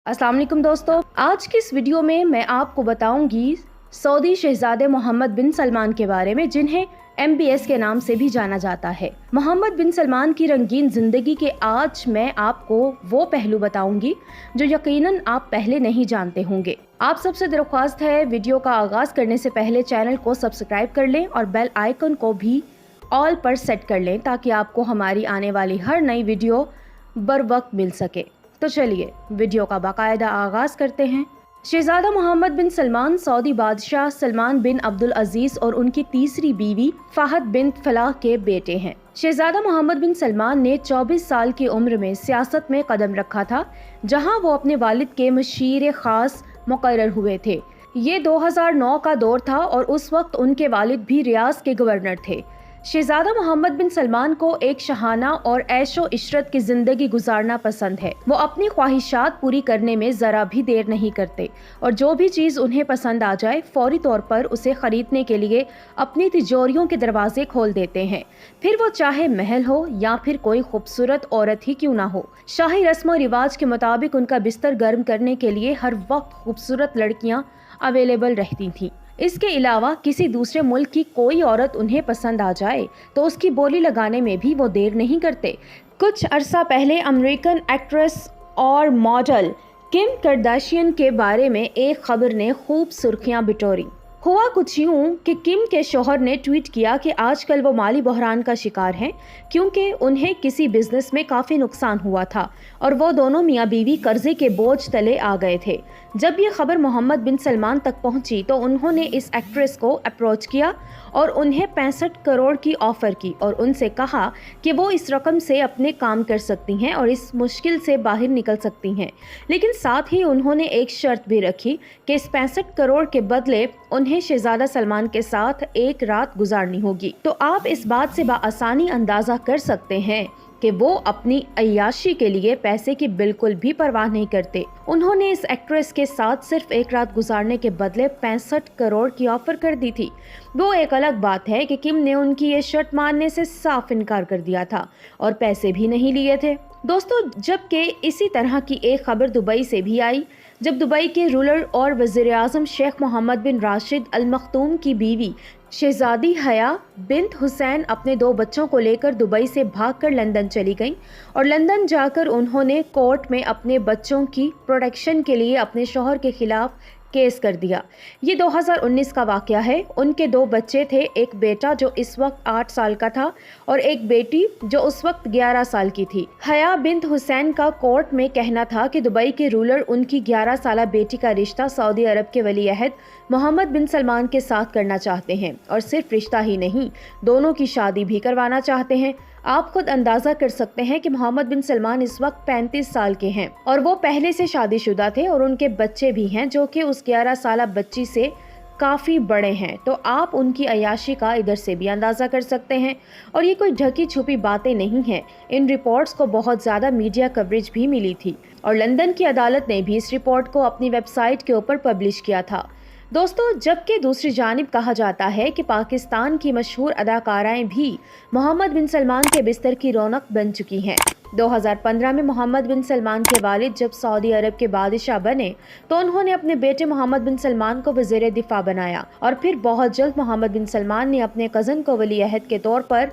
अस्सलाम वालेकुम दोस्तों, आज की इस वीडियो में मैं आपको बताऊंगी सऊदी शहजादे मोहम्मद बिन सलमान के बारे में, जिन्हें MBS के नाम से भी जाना जाता है। मोहम्मद बिन सलमान की रंगीन जिंदगी के आज मैं आपको वो पहलू बताऊंगी जो यकीनन आप पहले नहीं जानते होंगे। आप सबसे दरख्वास्त है, वीडियो का आगाज करने से पहले चैनल को सब्सक्राइब कर लें और बेल आइकन को भी ऑल पर सेट कर लें ताकि आपको हमारी आने वाली हर नई वीडियो बर वक्त मिल सके। तो चलिए वीडियो का बाकायदा आगाज करते हैं। शहजादा मोहम्मद बिन सलमान सऊदी बादशाह सलमान बिन अब्दुल अजीज और उनकी तीसरी बीवी फाहद बिन फलाह के बेटे हैं। शहजादा मोहम्मद बिन सलमान ने 24 साल की उम्र में सियासत में कदम रखा था, जहां वो अपने वालिद के मशीर खास मुकर्रर हुए थे। ये 2009 का दौर था और उस वक्त उनके वालिद भी रियाज के गवर्नर थे। शहजादा मोहम्मद बिन सलमान को एक शहाना और ऐशो इशरत की जिंदगी गुजारना पसंद है। वो अपनी ख्वाहिशात पूरी करने में जरा भी देर नहीं करते और जो भी चीज उन्हें पसंद आ जाए फौरी तौर पर उसे खरीदने के लिए अपनी तिजोरियों के दरवाजे खोल देते हैं, फिर वो चाहे महल हो या फिर कोई खूबसूरत औरत ही क्यों ना हो। शाही रस्म और रिवाज के मुताबिक उनका बिस्तर गर्म करने के लिए हर वक्त खूबसूरत लड़कियां अवेलेबल रहती थीं। इसके अलावा किसी दूसरे मुल्क की कोई औरत उन्हें पसंद आ जाए तो उसकी बोली लगाने में भी वो देर नहीं करते। कुछ अरसा पहले अमेरिकन एक्ट्रेस और मॉडल किम कार्दाशियन के बारे में एक खबर ने खूब सुर्खियां बिटोरी। हुआ कुछ यूं कि किम के शौहर ने ट्वीट किया कि आजकल वो माली बहरान का शिकार हैं क्योंकि उन्हें किसी बिजनेस में काफ़ी नुकसान हुआ था और वो दोनों मियाँ बीवी कर्जे के बोझ तले आ गए थे। जब ये खबर मोहम्मद बिन सलमान तक पहुंची तो उन्होंने इस एक्ट्रेस को अप्रोच किया और उन्हें 65 करोड़ की ऑफर की और उनसे कहा कि वो इस रकम से अपने काम कर सकती हैं और इस मुश्किल से बाहर निकल सकती हैं। लेकिन साथ ही उन्होंने एक शर्त भी रखी कि इस 65 करोड़ के बदले उन्हें शहजादा सलमान के साथ एक रात गुजारनी होगी। तो आप इस बात से बाआसानी अंदाजा कर सकते हैं कि वो अपनी अय्याशी के लिए पैसे की बिल्कुल भी परवाह नहीं करते। उन्होंने इस एक्ट्रेस के साथ सिर्फ एक रात गुजारने के बदले 65 करोड़ की ऑफर कर दी थी। वो एक अलग बात है कि किम ने उनकी ये शर्त मानने से साफ इनकार कर दिया था और पैसे भी नहीं लिए थे। दोस्तों, जबकि इसी तरह की एक खबर दुबई से भी आई, जब दुबई के रूलर और वज़ीर-ए-आज़म शेख मोहम्मद बिन राशिद अल मखतूम की बीवी शहजादी हया बिन्त हुसैन अपने 2 बच्चों को लेकर दुबई से भागकर लंदन चली गईं और लंदन जाकर उन्होंने कोर्ट में अपने बच्चों की प्रोटेक्शन के लिए अपने शौहर के खिलाफ केस कर दिया। ये 2019 का वाकया है। उनके 2 बच्चे थे, एक बेटा जो इस वक्त 8 साल का था और एक बेटी जो उस वक्त 11 साल की थी। हया बिन्त हुसैन का कोर्ट में कहना था कि दुबई के रूलर उनकी 11 साला बेटी का रिश्ता सऊदी अरब के वली अहद मोहम्मद बिन सलमान के साथ करना चाहते हैं और सिर्फ रिश्ता ही नहीं, दोनों की शादी भी करवाना चाहते हैं। आप खुद अंदाजा कर सकते हैं कि मोहम्मद बिन सलमान इस वक्त 35 साल के हैं और वो पहले से शादीशुदा थे और उनके बच्चे भी हैं जो कि उस 11 साला बच्ची से काफ़ी बड़े हैं। तो आप उनकी अय्याशी का इधर से भी अंदाज़ा कर सकते हैं और ये कोई ढकी छुपी बातें नहीं हैं। इन रिपोर्ट्स को बहुत ज़्यादा मीडिया कवरेज भी मिली थी और लंदन की अदालत ने भी इस रिपोर्ट को अपनी वेबसाइट के ऊपर पब्लिश किया था। दोस्तों, जबकि दूसरी जानिब कहा जाता है कि पाकिस्तान की मशहूर अदाकाराएं भी मोहम्मद बिन सलमान के बिस्तर की रौनक बन चुकी हैं। 2015 में मोहम्मद बिन सलमान के वालिद जब सऊदी अरब के बादशाह बने तो उन्होंने अपने बेटे मोहम्मद बिन सलमान को वज़ीर दिफा बनाया और फिर बहुत जल्द मोहम्मद बिन सलमान ने अपने कज़न को वली अहद के तौर पर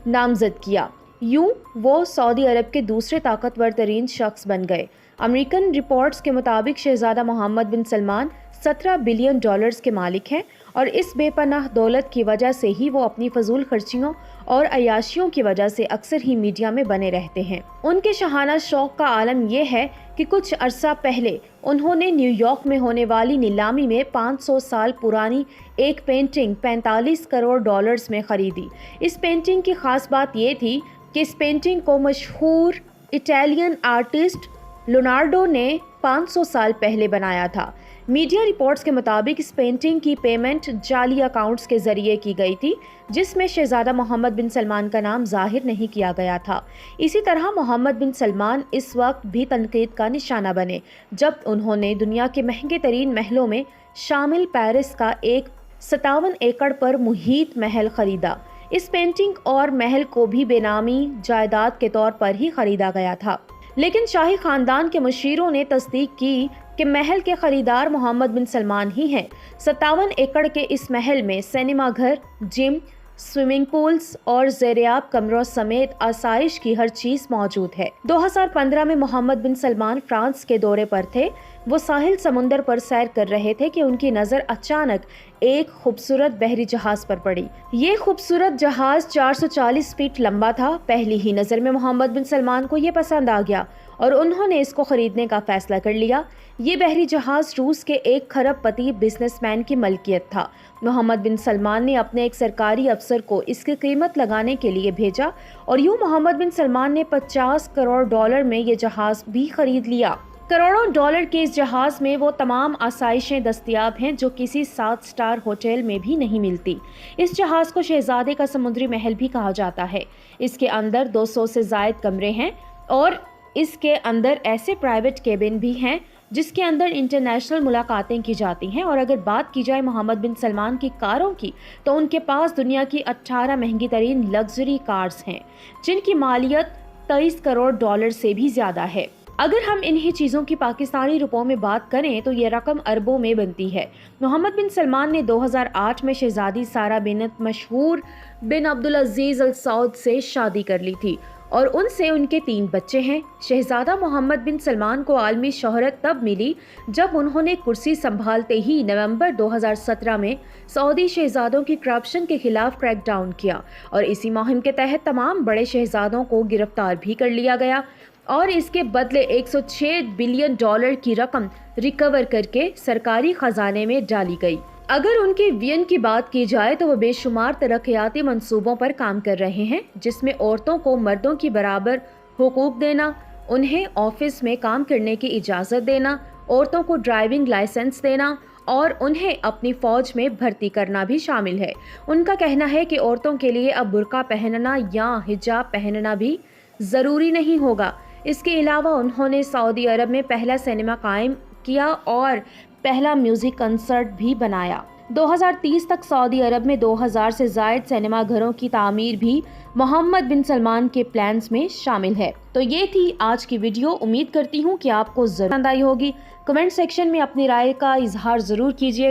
नामजद किया। यूं वो सऊदी अरब के दूसरे ताकतवर तरीन शख्स बन गए। अमेरिकन रिपोर्ट्स के मुताबिक शहजादा मोहम्मद बिन सलमान 17 बिलियन डॉलर्स के मालिक हैं और इस बेपनाह दौलत की वजह से ही वो अपनी फजूल खर्चियों और अय्याशियों की वजह से अक्सर ही मीडिया में बने रहते हैं। उनके शहाना शौक का आलम यह है कि कुछ अरसा पहले उन्होंने न्यूयॉर्क में होने वाली नीलामी में 500 साल पुरानी एक पेंटिंग 45 करोड़ डॉलर्स में खरीदी। इस पेंटिंग की खास बात यह थी कि इस पेंटिंग को मशहूर इटालियन आर्टिस्ट लियोनार्डो ने 500 साल पहले बनाया था। मीडिया रिपोर्ट्स के मुताबिक इस पेंटिंग की पेमेंट जाली अकाउंट्स के जरिए की गई थी, जिसमें शहजादा मोहम्मद बिन सलमान का नाम जाहिर नहीं किया गया था। इसी तरह मोहम्मद बिन सलमान इस वक्त भी तनकीद का निशाना बने जब उन्होंने दुनिया के महंगे तरीन महलों में शामिल पेरिस का एक 57 एकड़ पर मुहीत महल खरीदा। इस पेंटिंग और महल को भी बेनामी जायदाद के तौर पर ही खरीदा गया था। लेकिन शाही खानदान के मुशीरों ने तस्दीक की कि महल के खरीदार मोहम्मद बिन सलमान ही हैं। 57 एकड़ के इस महल में सिनेमा घर, जिम, स्विमिंग पूल्स और ज़ेरियाब कमरों समेत आसाइश की हर चीज मौजूद है। 2015 में मोहम्मद बिन सलमान फ्रांस के दौरे पर थे। वो साहिल समुंदर पर सैर कर रहे थे कि उनकी नजर अचानक एक खूबसूरत बहरी जहाज पर पड़ी। ये खूबसूरत जहाज 440 फीट लंबा था। पहली ही नजर में मोहम्मद बिन सलमान को ये पसंद आ गया और उन्होंने इसको खरीदने का फैसला कर लिया। ये बहरी जहाज रूस के 1 खरबपति बिजनेसमैन की मलकियत था। मोहम्मद बिन सलमान ने अपने एक सरकारी अफसर को इसकी कीमत लगाने के लिए भेजा और यूं मोहम्मद बिन सलमान ने 50 करोड़ डॉलर में ये जहाज भी खरीद लिया। करोड़ों डॉलर के इस जहाज में वो तमाम आसाइशें दस्तयाब हैं जो किसी 7 स्टार होटल में भी नहीं मिलती। इस जहाज को शहजादे का समुद्री महल भी कहा जाता है। इसके अंदर 200 से ज़ायद कमरे हैं और इसके अंदर ऐसे प्राइवेट केबिन भी हैं जिसके अंदर इंटरनेशनल मुलाकातें की जाती हैं। और अगर बात की जाए मोहम्मद बिन सलमान की कारों की, तो उनके पास दुनिया की 18 महंगी तरीन लग्जरी कार्स हैं जिनकी मालियत 23 करोड़ डॉलर से भी ज्यादा है। अगर हम इन्हीं चीज़ों की पाकिस्तानी रुपयों में बात करें तो ये रकम अरबों में बनती है। मोहम्मद बिन सलमान ने 2008 में शहजादी सारा बिनत मशहूर बिन अब्दुल अजीज अल सऊद से शादी कर ली थी और उनसे उनके 3 बच्चे हैं। शहजादा मोहम्मद बिन सलमान को आलमी शोहरत तब मिली जब उन्होंने कुर्सी संभालते ही नवंबर 2017 में सऊदी शहजादों की करप्शन के खिलाफ क्रैकडाउन किया और इसी मुहिम के तहत तमाम बड़े शहजादों को गिरफ्तार भी कर लिया गया और इसके बदले 106 बिलियन डॉलर की रकम रिकवर करके सरकारी खजाने में डाली गई। अगर उनके विजन की बात की जाए तो वो बेशुमार तरक्याती मंसूबों पर काम कर रहे हैं, जिसमें औरतों को मर्दों की बराबर हुकूक देना, उन्हें ऑफिस में काम करने की इजाज़त देना, औरतों को ड्राइविंग लाइसेंस देना और उन्हें अपनी फौज में भर्ती करना भी शामिल है। उनका कहना है कि औरतों के लिए अब बुर्का पहनना या हिजाब पहनना भी ज़रूरी नहीं होगा। इसके अलावा उन्होंने सऊदी अरब में पहला सिनेमा कायम किया और पहला म्यूजिक कंसर्ट भी बनाया। 2030 तक सऊदी अरब में 2000 से ज़ायद सिनेमा घरों की तामीर भी मोहम्मद बिन सलमान के प्लान्स में शामिल है। तो ये थी आज की वीडियो। उम्मीद करती हूँ कि आपको जरूर पसंद आई होगी। कमेंट सेक्शन में अपनी राय का इजहार जरूर कीजिएगा।